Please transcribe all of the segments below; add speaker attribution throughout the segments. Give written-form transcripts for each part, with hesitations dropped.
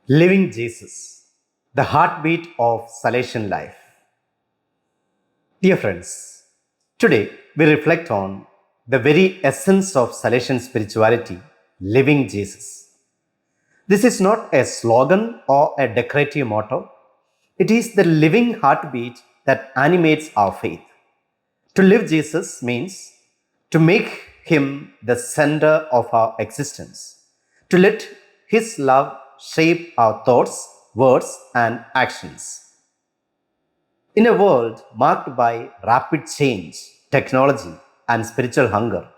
Speaker 1: Living Jesus, the heartbeat of Salesian life. Dear friends, today we reflect on the very essence of Salesian spirituality, living Jesus. This is not a slogan or a decorative motto, it is the living heartbeat that animates our faith. To live Jesus means to make him the center of our existence, to let his love shape our thoughts, words, and actions. In a world marked by rapid change, technology, and spiritual hunger,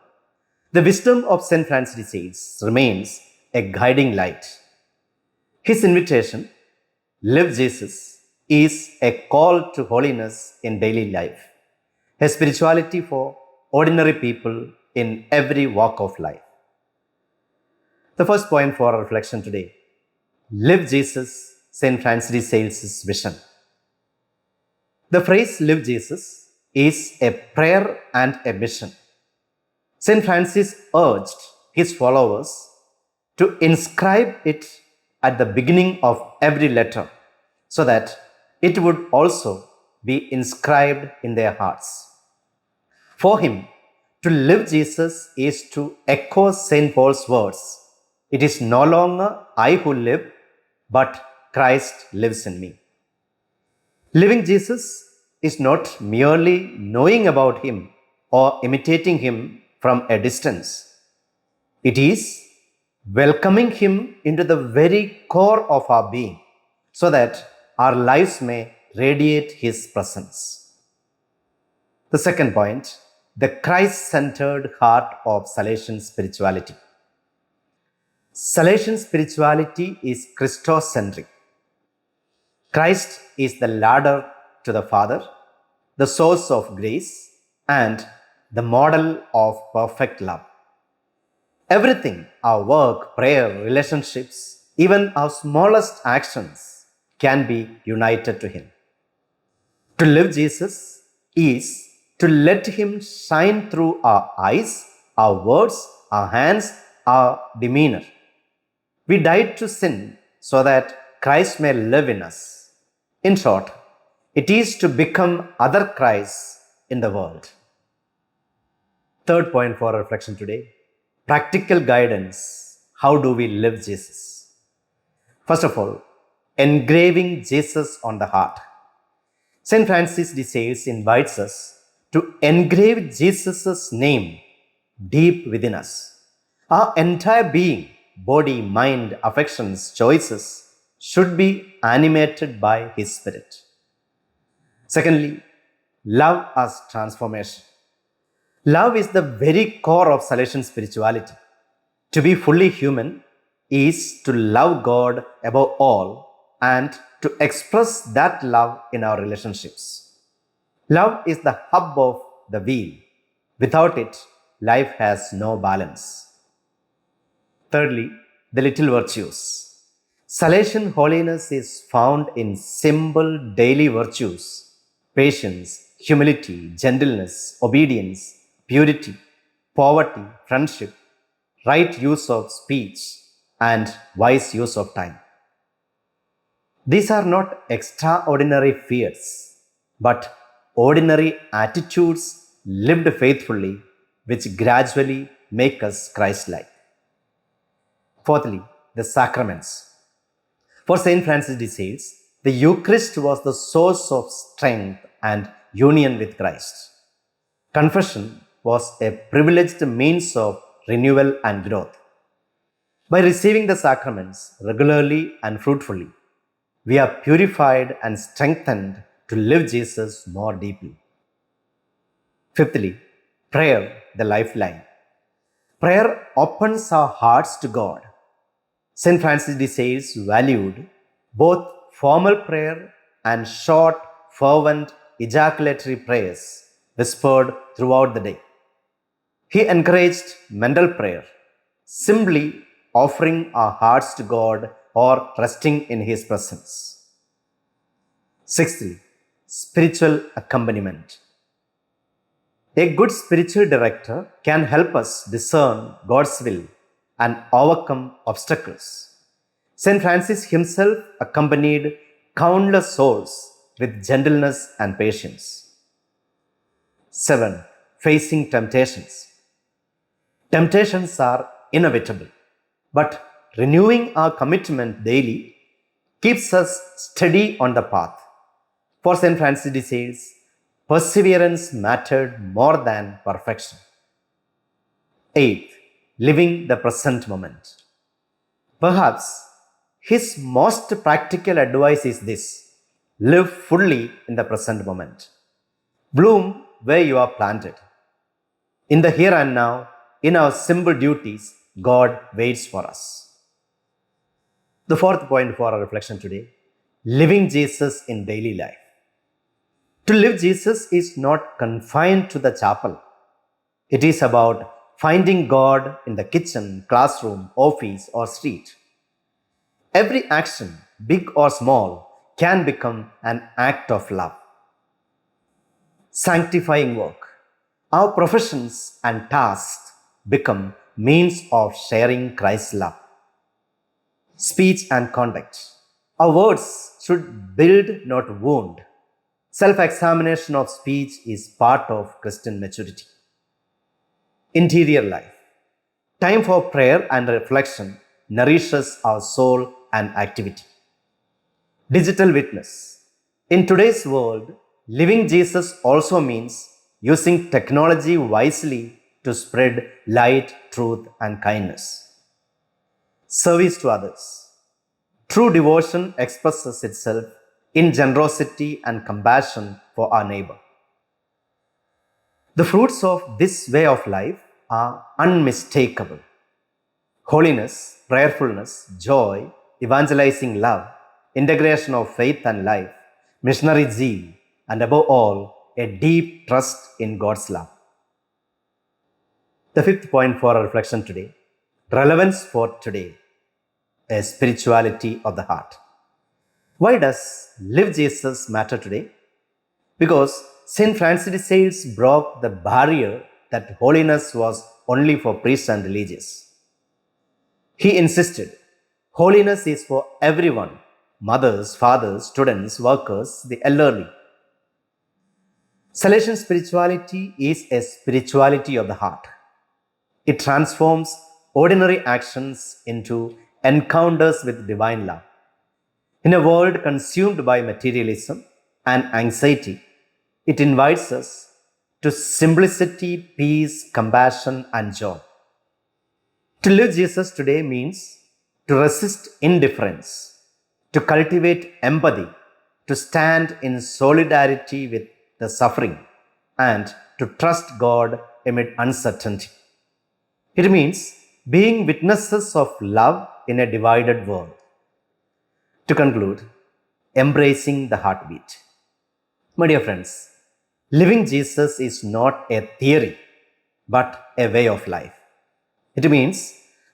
Speaker 1: the wisdom of St. Francis de Sales remains a guiding light. His invitation, Live Jesus, is a call to holiness in daily life, a spirituality for ordinary people in every walk of life. The first point for our reflection today, Live Jesus, St. Francis de Sales' vision. The phrase Live Jesus is a prayer and a mission. St. Francis urged his followers to inscribe it at the beginning of every letter so that it would also be inscribed in their hearts. For him, to live Jesus is to echo St. Paul's words. It is no longer I who live, but Christ lives in me. Living Jesus is not merely knowing about him or imitating him from a distance. It is welcoming him into the very core of our being so that our lives may radiate his presence. The second point, the Christ-centered heart of Salesian spirituality. Salesian spirituality is Christocentric. Christ is the ladder to the Father, the source of grace, and the model of perfect love. Everything, our work, prayer, relationships, even our smallest actions, can be united to Him. To live Jesus is to let Him shine through our eyes, our words, our hands, our demeanor. We died to sin so that Christ may live in us. In short, it is to become other Christs in the world. Third point for reflection today, practical guidance. How do we live Jesus? First of all, engraving Jesus on the heart. St. Francis de Sales invites us to engrave Jesus' name deep within us. Our entire being, body, mind, affections, choices should be animated by His Spirit. Secondly, love as transformation. Love is the very core of Salesian spirituality. To be fully human is to love God above all and to express that love in our relationships. Love is the hub of the wheel. Without it, life has no balance. Thirdly, the little virtues. Salesian holiness is found in simple daily virtues: patience, humility, gentleness, obedience, purity, poverty, friendship, right use of speech, and wise use of time. These are not extraordinary feats, but ordinary attitudes lived faithfully, which gradually make us Christ-like. Fourthly, the sacraments. For St. Francis de Sales, the Eucharist was the source of strength and union with Christ. Confession was a privileged means of renewal and growth. By receiving the sacraments regularly and fruitfully, we are purified and strengthened to live Jesus more deeply. Fifthly, prayer, the lifeline. Prayer opens our hearts to God. St. Francis de Sales valued both formal prayer and short, fervent, ejaculatory prayers whispered throughout the day. He encouraged mental prayer, simply offering our hearts to God or resting in His presence. Sixthly, spiritual accompaniment. A good spiritual director can help us discern God's will and overcome obstacles. St. Francis himself accompanied countless souls with gentleness and patience. 7. Facing temptations. Temptations are inevitable, but renewing our commitment daily keeps us steady on the path. For St. Francis de Sales, perseverance mattered more than perfection. 8. Living the present moment. Perhaps his most practical advice is this: live fully in the present moment. Bloom where you are planted. In the here and now, in our simple duties, God waits for us. The fourth point for our reflection today: living Jesus in daily life. To live Jesus is not confined to the chapel. It is about finding God in the kitchen, classroom, office, or street. Every action, big or small, can become an act of love. Sanctifying work. Our professions and tasks become means of sharing Christ's love. Speech and conduct. Our words should build, not wound. Self-examination of speech is part of Christian maturity. Interior life. Time for prayer and reflection nourishes our soul and activity. Digital witness. In today's world, living Jesus also means using technology wisely to spread light, truth, and kindness. Service to others. True devotion expresses itself in generosity and compassion for our neighbor. The fruits of this way of life are unmistakable: holiness, prayerfulness, joy, evangelizing love, integration of faith and life, missionary zeal, and above all, a deep trust in God's love. The fifth point for our reflection today: relevance for today, a spirituality of the heart. Why does live Jesus matter today? Because St. Francis de Sales broke the barrier that holiness was only for priests and religious. He insisted holiness is for everyone: mothers, fathers, students, workers, the elderly. Salesian spirituality is a spirituality of the heart. It transforms ordinary actions into encounters with divine love. In a world consumed by materialism and anxiety, it invites us to simplicity, peace, compassion, and joy. To live Jesus today means to resist indifference, to cultivate empathy, to stand in solidarity with the suffering, and to trust God amid uncertainty. It means being witnesses of love in a divided world. To conclude, embracing the heartbeat. My dear friends, living Jesus is not a theory, but a way of life. It means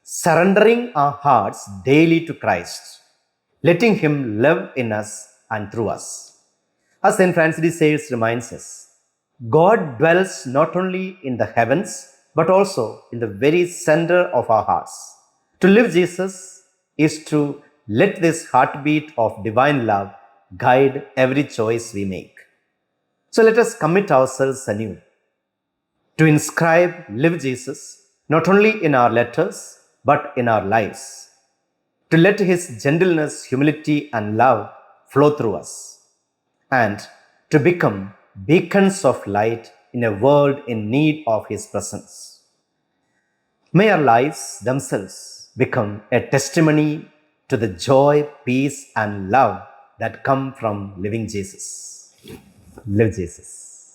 Speaker 1: surrendering our hearts daily to Christ, letting Him live in us and through us. As St. Francis de Sales reminds us, God dwells not only in the heavens, but also in the very center of our hearts. To live Jesus is to let this heartbeat of divine love guide every choice we make. So let us commit ourselves anew to inscribe Live Jesus not only in our letters but in our lives, to let His gentleness, humility, and love flow through us, and to become beacons of light in a world in need of His presence. May our lives themselves become a testimony to the joy, peace, and love that come from living Jesus. Live Jesus.